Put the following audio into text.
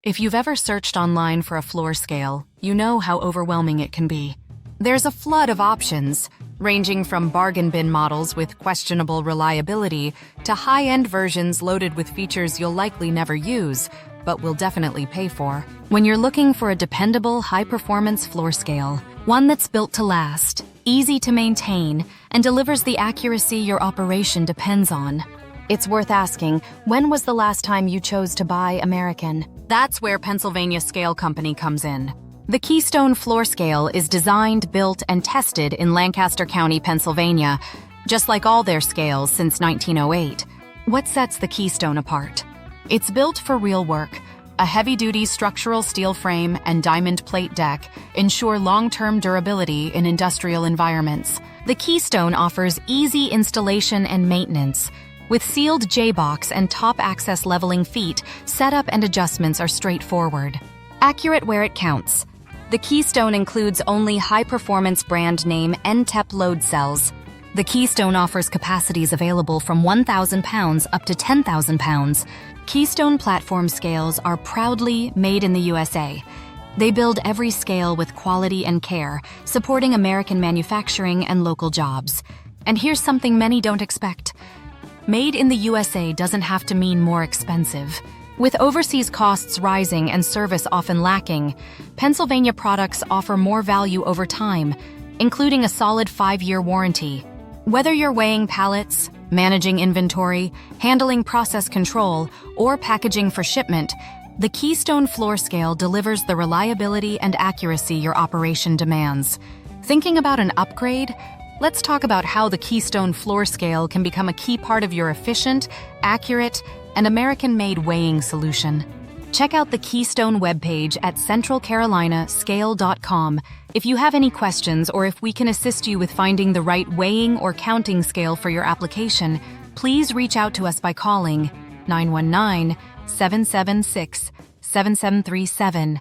If you've ever searched online for a floor scale, you know how overwhelming it can be. There's a flood of options, ranging from bargain bin models with questionable reliability to high-end versions loaded with features you'll likely never use, but will definitely pay for. When you're looking for a dependable, high-performance floor scale, one that's built to last, easy to maintain, and delivers the accuracy your operation depends on, it's worth asking, when was the last time you chose to buy American? That's where Pennsylvania Scale Company comes in. The KEYSTONE Floor Scale is designed, built, and tested in Lancaster County, Pennsylvania, just like all their scales since 1908. What sets the KEYSTONE apart? It's built for real work. A heavy-duty structural steel frame and diamond plate deck ensure long-term durability in industrial environments. The KEYSTONE offers easy installation and maintenance. With sealed J-box and top access leveling feet, setup and adjustments are straightforward. Accurate where it counts. The KEYSTONE includes only high-performance brand name NTEP load cells. The KEYSTONE offers capacities available from 1,000 pounds up to 10,000 pounds. KEYSTONE platform scales are proudly made in the USA. They build every scale with quality and care, supporting American manufacturing and local jobs. And here's something many don't expect. Made in the USA doesn't have to mean more expensive. With overseas costs rising and service often lacking, Pennsylvania products offer more value over time, including a solid 5-year warranty. Whether you're weighing pallets, managing inventory, handling process control, or packaging for shipment, the KEYSTONE Floor Scale delivers the reliability and accuracy your operation demands. Thinking about an upgrade? Let's talk about how the KEYSTONE Floor Scale can become a key part of your efficient, accurate, and American-made weighing solution. Check out the KEYSTONE webpage at centralcarolinascale.com. If you have any questions or if we can assist you with finding the right weighing or counting scale for your application, please reach out to us by calling 919-776-7737.